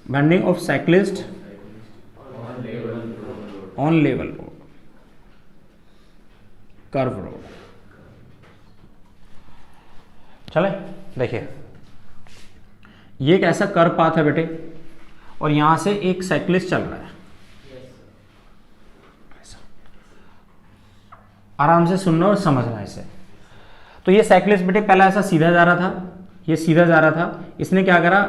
Bending of cyclist on level road, curve road. चले देखिए, ये एक ऐसा कर्व पाथ है बेटे, और यहां से एक साइक्लिस्ट चल रहा है। आराम से सुनना और समझना इसे। तो ये साइक्लिस्ट बेटे पहला ऐसा सीधा जा रहा था, ये सीधा जा रहा था, इसने क्या करा,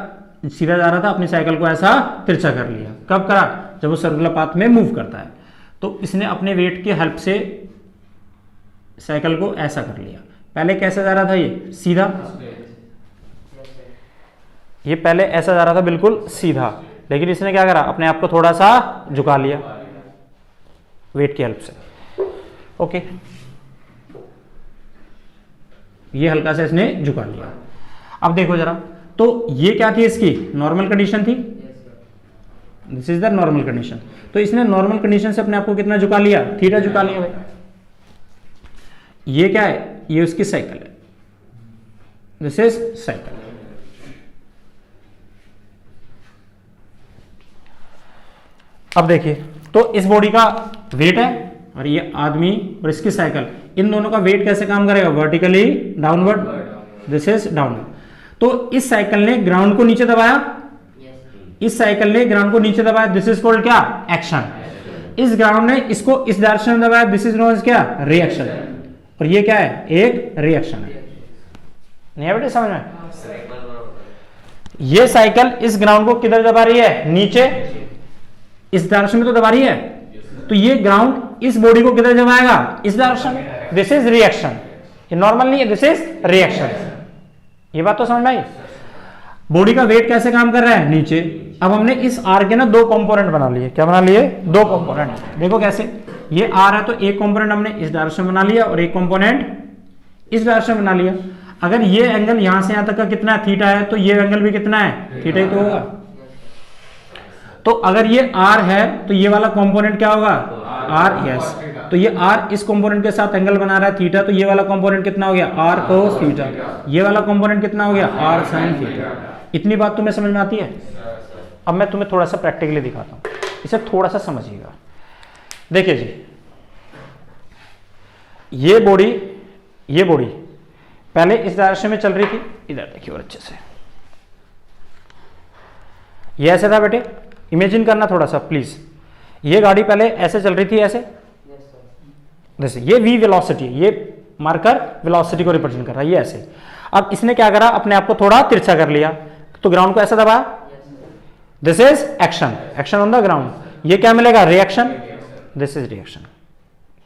सीधा जा रहा था, अपनी साइकिल को ऐसा तिरछा कर लिया। कब करा? जब वो सर्कुलर पाथ में मूव करता है। तो इसने अपने वेट की हेल्प से साइकिल को ऐसा कर लिया। पहले कैसे जा रहा था? ये सीधा, ये पहले ऐसा जा रहा था बिल्कुल सीधा, लेकिन इसने क्या करा, अपने आप को थोड़ा सा झुका लिया वेट की हेल्प से। ओके, ये हल्का सा इसने झुका लिया। अब देखो जरा, तो ये क्या थी, इसकी नॉर्मल कंडीशन थी, this is the normal condition. तो इसने नॉर्मल कंडीशन से अपने आप को कितना झुका लिया? थीटा झुका लिया भाई। ये क्या है? ये उसकी साइकिल है, दिस इज साइकिल। अब देखिए, तो इस बॉडी का वेट है और ये आदमी और इसकी साइकिल, इन दोनों का वेट कैसे काम करेगा? Vertically downward, this is downward. तो इस साइकिल ने ग्राउंड को नीचे दबाया, इस साइकिल ने ग्राउंड को नीचे दबाया, दिस इज कॉल्ड क्या? एक्शन। इस ग्राउंड ने इसको इस डायरेक्शन में दबाया, दिस इज नोन एज क्या? रिएक्शन। और ये क्या है? एक रिएक्शन है। नहीं बेटे समझ में? ये साइकिल इस ग्राउंड को किधर दबा रही है? नीचे, इस डायरेक्शन में तो दबा रही है। तो ये ग्राउंड इस बॉडी को किधर दबाएगा? इस डायरेक्शन में, दिस इज रिएक्शन। ये नॉर्मल नहीं है, दिस इज रिएक्शन। ये बात तो समझ में आई? बॉडी का वेट कैसे काम कर रहा है? नीचे। अब हमने इस आर के ना दो कंपोनेंट बना लिए। क्या बना लिए? दो कंपोनेंट। देखो कैसे, ये आर है तो एक कंपोनेंट हमने इस डायरेक्शन बना लिया और एक कंपोनेंट इस डायरेक्शन बना लिया। अगर ये एंगल यहां से यहां तक का कितना है? थीटा है, तो ये एंगल भी कितना है? थीटा ही तो होगा। तो अगर ये आर है तो ये वाला कंपोनेंट क्या होगा? R, yes. तो ये आर इस कंपोनेंट के साथ एंगल बना रहा है थीटा, तो ये वाला कंपोनेंट कितना हो गया? R cos theta. ये वाला कंपोनेंट कितना हो गया? R sine theta. इतनी बात तुम्हें समझ में आती है? अब मैं तुम्हें थोड़ा सा प्रैक्टिकली दिखाता हूं, इसे थोड़ा सा समझिएगा। देखिए जी, ये बॉडी पहले इस डायरेक्शन में चल रही थी, इधर देखिए और अच्छे से, ये ऐसे था बेटे, इमेजिन करना थोड़ा सा प्लीज। ये गाड़ी पहले ऐसे चल रही थी, ऐसे, जैसे ये v वेलोसिटी, ये मार्कर वेलोसिटी को रिप्रेजेंट कर रहा है, ये ऐसे। अब इसने क्या करा, अपने आप को थोड़ा तिरछा कर लिया, तो ग्राउंड को ऐसा दबाया, this is action, action on the ground. ये क्या मिलेगा? Reaction, this is reaction.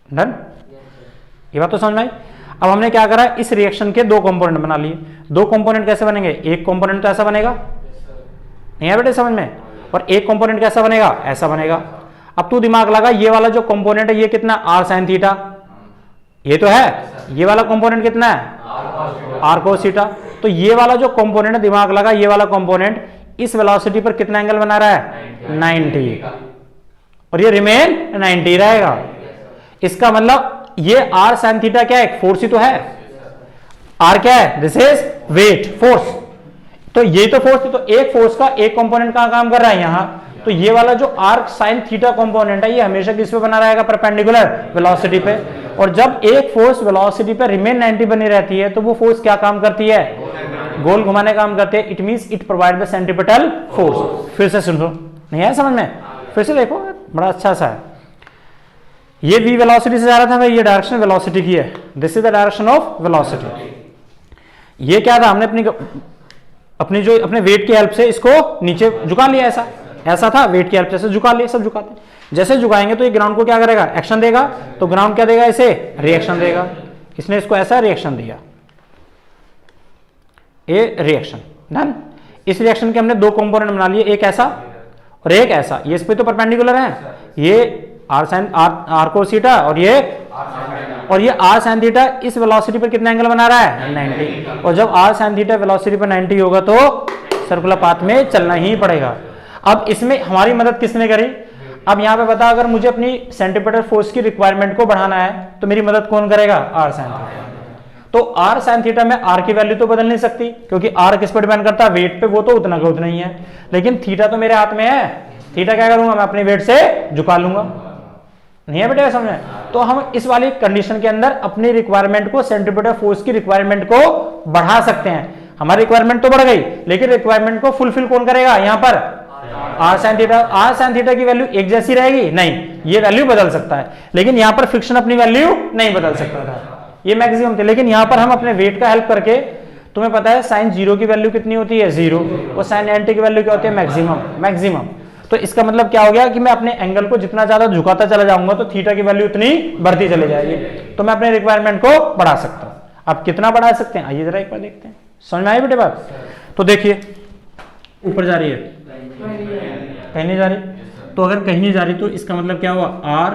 Done? ये बात तो समझ में आई? अब हमने क्या करा, इस रिएक्शन के दो कंपोनेंट बना लिए। दो कंपोनेंट कैसे बनेंगे? एक कंपोनेंट तो ऐसा बनेगा, नहीं है बेटे समझ में, और एक कंपोनेंट कैसा बनेगा? ऐसा बनेगा। अब तू दिमाग लगा, ये वाला जो कंपोनेंट है ये कितना? आर साइन थीटा, ये तो है। ये वाला कंपोनेंट कितना है? R cos theta. तो ये वाला जो कंपोनेंट है, दिमाग लगा, ये वाला कंपोनेंट इस वेलोसिटी पर कितना एंगल बना रहा है? 90, और ये रिमेन 90 रहेगा। इसका मतलब ये आर साइन थीटा क्या है? एक फोर्स ही तो है। आर क्या है? This is weight, force. तो ये तो फोर्स, तो एक फोर्स का एक कंपोनेंट कहां काम कर रहा है? यहां। तो ये वाला जो आर साइन थीटा कंपोनेंट है, ये हमेशा किस पे बना रहेगा? परपेंडिकुलर वेलोसिटी पे। और जब एक फोर्स वेलोसिटी पे रिमेन 90 बनी रहती है, तो वो फोर्स क्या काम करती है? गोल घुमाने काम करते हैं। It means it provide the centripetal force. फिर से सुनो, नहीं है समझ में? फिर से देखो, बड़ा अच्छा सा है। ये v वेलोसिटी से जा रहा था भाई, ये डायरेक्शन वेलोसिटी की है, this is the direction of velocity. ये क्या था, हमने अपने वेट की हेल्प से इसको नीचे झुका लिया, ऐसा था, वेट की हेल्प से झुका लिया, सब झुकाते। जैसे झुकाएंगे तो ये ग्राउंड को क्या करेगा? एक्शन देगा। तो ग्राउंड क्या देगा? इसे रिएक्शन देगा। इसने इसको ऐसा रिएक्शन दिया, ये रिएक्शन। डन? इस रिएक्शन के हमने दो कंपोनेंट बना लिए, एक ऐसा और एक ऐसा। ये इस पे तो परपेंडिकुलर है, ये R sine R cos theta, और ये आर साइन थीटा इस वेलोसिटी पर कितना एंगल बना रहा है? 90। और जब आर साइन थीटा वेलोसिटी पर 90 होगा तो सर्कुलर पाथ में चलना ही पड़ेगा। अब इसमें हमारी मदद किसने करी? अब यहां पे बता, अगर मुझे अपनी सेंट्रीपिटल फोर्स की रिक्वायरमेंट को बढ़ाना है तो मेरी मदद कौन करेगा? R sine theta. तो आर साइन थीटा में आर की वैल्यू तो बदल नहीं सकती, क्योंकि आर किस पर डिपेंड करता है, वेट पे, वो तो उतना का उतना ही है। लेकिन थीटा तो मेरे हाथ में है, थीटा क्या करूंगा, मैं अपने वेट से झुका लूंगा। नहीं है बेटे समझ में? तो हम इस वाली कंडीशन के अंदर अपनी रिक्वायरमेंट को, सेंट्रीपिटल फोर्स की रिक्वायरमेंट को बढ़ा सकते हैं। हमारी रिक्वायरमेंट तो बढ़ गई, लेकिन रिक्वायरमेंट को फुलफिल कौन करेगा यहाँ पर, R sine theta. R sine theta की वैल्यू एक जैसी रहेगी नहीं, ये वैल्यू बदल सकता है, लेकिन यहाँ पर फ्रिक्शन अपनी वैल्यू नहीं बदल सकता था, ये मैक्सिमम थे। लेकिन यहाँ पर हम अपने वेट का हेल्प करके, तुम्हें पता है साइन 0 की वैल्यू कितनी होती है, 0, और साइन 90 की वैल्यू क्या होती है, मैक्सिमम। तो इसका मतलब क्या हो गया कि मैं अपने एंगल को जितना ज्यादा झुकाता चला जाऊंगा तो थीटा की वैल्यू उतनी बढ़ती चली जाएगी, तो मैं अपने रिक्वायरमेंट को बढ़ा सकता हूं। अब कितना बढ़ा सकते हैं, आइए जरा एक बार देखते हैं, समझ में आई बेटे बात? तो देखिए ऊपर जा रही है, कहीं नहीं जा रही, तो अगर कहीं नहीं जा रही तो इसका मतलब क्या हुआ, आर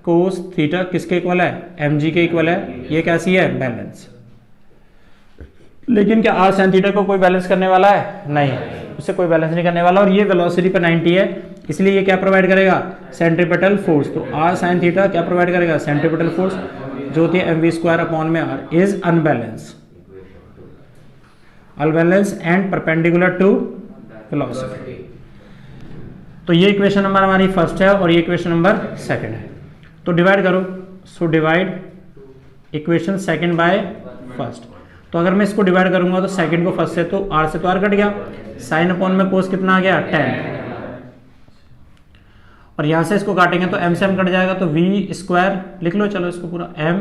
कोस थीटा किसके इक्वल है, mg के इक्वल है। ये कैसी है, बैलेंस। लेकिन क्या आर साइन थीटा को कोई बैलेंस करने वाला है, नहीं, उससे कोई बैलेंस नहीं करने वाला। और ये वेलोसिटी पर 90 है, इसलिए ये क्या प्रोवाइड करेगा, सेंट्रीपिटल फोर्स। तो आर साइन थीटा क्या प्रोवाइड करेगा, सेंट्रीपिटल फोर्स, जो होती है mv² अपॉन में r, is unbalance and perpendicular to velocity. तो ये इक्वेशन नंबर हमारी फर्स्ट है और ये इक्वेशन नंबर सेकंड है। तो डिवाइड करो, so divide equation second by first. तो अगर मैं इसको डिवाइड करूंगा तो सेकंड को फर्स्ट से, तो r से तो r कट गया, साइन अपॉन में कोस कितना आ गया, 10, और यहां से इसको काटेंगे तो m से m कट जाएगा, तो v² लिख लो, चलो इसको पूरा m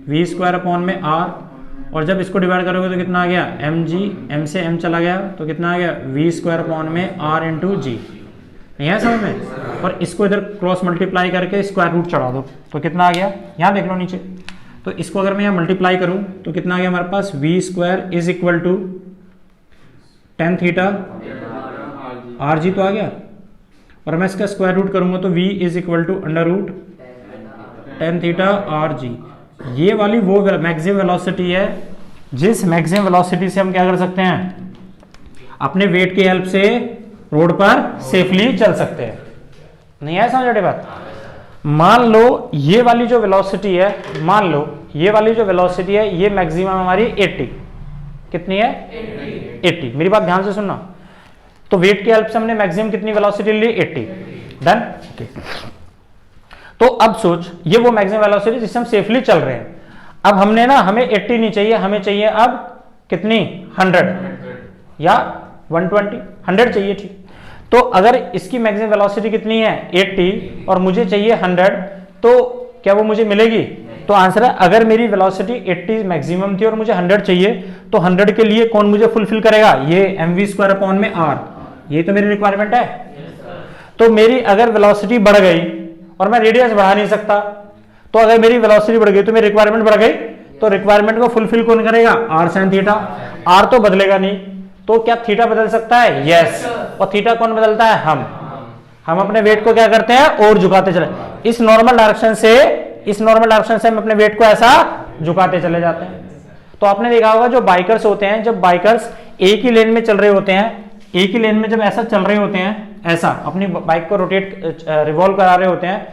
v² अपॉन में r, और जब इसको डिवाइड करोगे तो कितना आ गया, mg, m से m चला गया तो कितना आ गया, v² अपॉन में r इंटू जी। नहीं है समझ में? और इसको इधर क्रॉस मल्टीप्लाई करके स्क्वायर रूट चढ़ा दो तो कितना आ गया, यहां देख लो नीचे। तो इसको अगर मैं यहाँ मल्टीप्लाई करूं तो कितना आ गया हमारे पास, v² is equal to tan theta rg तो आ गया, और मैं इसका स्क्वायर रूट करूंगा तो v is equal to under root tan theta rg। ये वाली वो मैक्सिमम वेलोसिटी है जिस मैक्सिमम वेलोसिटी से हम क्या कर सकते हैं, अपने वेट की हेल्प से रोड पर सेफली चल सकते हैं। नहीं है समझ बात? मान लो ये वाली जो वेलोसिटी है, मान लो ये वाली जो वेलोसिटी है, ये मैक्सिमम हमारी 80, कितनी है, 80। मेरी बात ध्यान से सुनना। तो वेट की हेल्प से हमने मैक्सिमम कितनी वेलोसिटी ली, 80, डन। ओके, तो अब सोच, ये वो मैक्सिमम वेलोसिटी जिससे हम सेफली चल रहे हैं। अब हमने ना, हमें 80 नहीं चाहिए, हमें चाहिए अब कितनी, 100 या 120, 100 चाहिए, ठीक। तो अगर इसकी मैक्सिमम वेलोसिटी कितनी है, 80, और मुझे चाहिए 100, तो क्या वो मुझे मिलेगी? तो आंसर है, अगर मेरी वेलोसिटी 80 मैक्सिमम थी और मुझे 100 चाहिए, तो 100 के लिए कौन मुझे फुलफिल करेगा, ये mv² अपॉन में r, ये तो मेरी रिक्वायरमेंट है। तो मेरी अगर वेलोसिटी बढ़ गई और मैं रेडियस बढ़ा नहीं सकता, तो अगर मेरी वेलोसिटी बढ़ गई तो मेरी रिक्वायरमेंट बढ़ गई, तो रिक्वायरमेंट को फुलफिल कौन करेगा, आर साइन थीटा। आर तो बदलेगा नहीं, तो क्या थीटा बदल सकता है, यस। और थीटा कौन बदलता है, हम अपने वेट को क्या करते हैं, और झुकाते चले, इस नॉर्मल डायरेक्शन से हम अपने वेट को ऐसा झुकाते चले जाते हैं। तो आपने देखा होगा जो बाइकर्स होते हैं, जब बाइकर्स एक ही लेन में चल रहे होते हैं, एक ही लेन में जब ऐसा चल रहे होते हैं, ऐसा अपनी बाइक को रोटेट रिवॉल्व करा रहे होते हैं,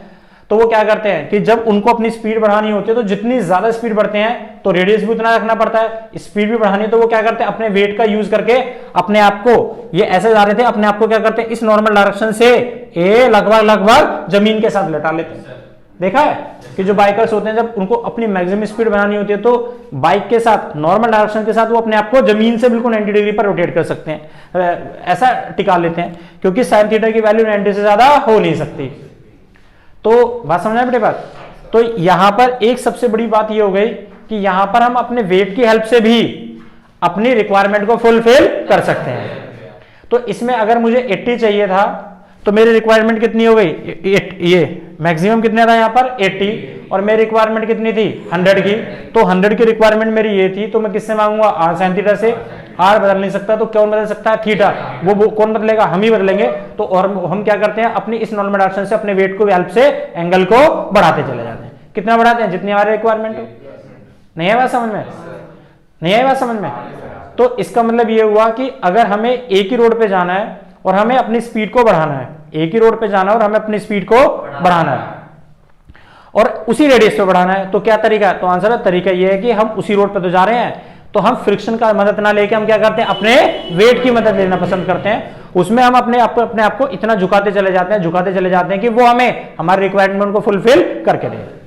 तो वो क्या करते हैं कि जब उनको अपनी स्पीड बढ़ानी होती है, तो जितनी ज्यादा स्पीड बढ़ते हैं तो रेडियस भी उतना रखना पड़ता है, स्पीड भी बढ़ानी है, तो वो क्या करते हैं, अपने वेट का यूज करके अपने आप को, ये ऐसे जा रहे थे, अपने आप को क्या करते हैं, इस नॉर्मल डायरेक्शन से ये लगभग जमीन के साथ लटा लेते हैं। देखा है कि जो बाइकर्स होते हैं, जब उनको अपनी मैक्सिमम स्पीड बनानी होती है, तो बाइक के साथ, नॉर्मल डायरेक्शन के साथ वो अपने आप को जमीन से बिल्कुल 90 डिग्री पर रोटेट कर सकते हैं, ऐसा टिका लेते हैं, क्योंकि साइन थीटा की वैल्यू 90 से ज्यादा हो नहीं सकती। तो बात समझ बेटे बात? तो यहां पर एक सबसे बड़ी बात ये हो गई कि यहां पर हम अपने वेट की हेल्प से भी अपनी रिक्वायरमेंट को फुलफिल कर सकते हैं। तो इसमें अगर मुझे 80 चाहिए था, तो मेरी रिक्वायरमेंट कितनी हो गई, ये मैक्सिमम कितना था यहाँ पर 80, और मेरी रिक्वायरमेंट कितनी थी 100 की। तो 100 की रिक्वायरमेंट मेरी ये थी, तो मैं किससे मांगूंगा, आर साइन थीटा से। आर बदल नहीं सकता, तो कौन बदल सकता है, थीटा। वो कौन बदलेगा, हम ही बदलेंगे। तो और हम क्या करते हैं, अपनी इस नॉर्मल डायरेक्शन से अपने वेट को हेल्प से एंगल को बढ़ाते चले जाते हैं। कितना बढ़ाते हैं, जितनी हमारी रिक्वायरमेंट हो। नहीं है बात समझ में, नहीं है बात समझ में? तो इसका मतलब ये हुआ कि अगर हमें एक ही रोड पे जाना है और हमें अपनी स्पीड को बढ़ाना है, एक ही रोड पे जाना है और हमें अपनी स्पीड को बढ़ाना है, और उसी रेडियस पे बढ़ाना है, तो क्या तरीका है? तो आंसर है, तरीका ये है कि हम उसी रोड पे तो जा रहे हैं, तो हम फ्रिक्शन का मदद ना लेके हम क्या करते हैं, अपने वेट की मदद लेना पसंद करते हैं। उसमें हम अपने आप को इतना झुकाते चले जाते हैं कि वो हमें हमारे रिक्वायरमेंट को फुलफिल करके दे।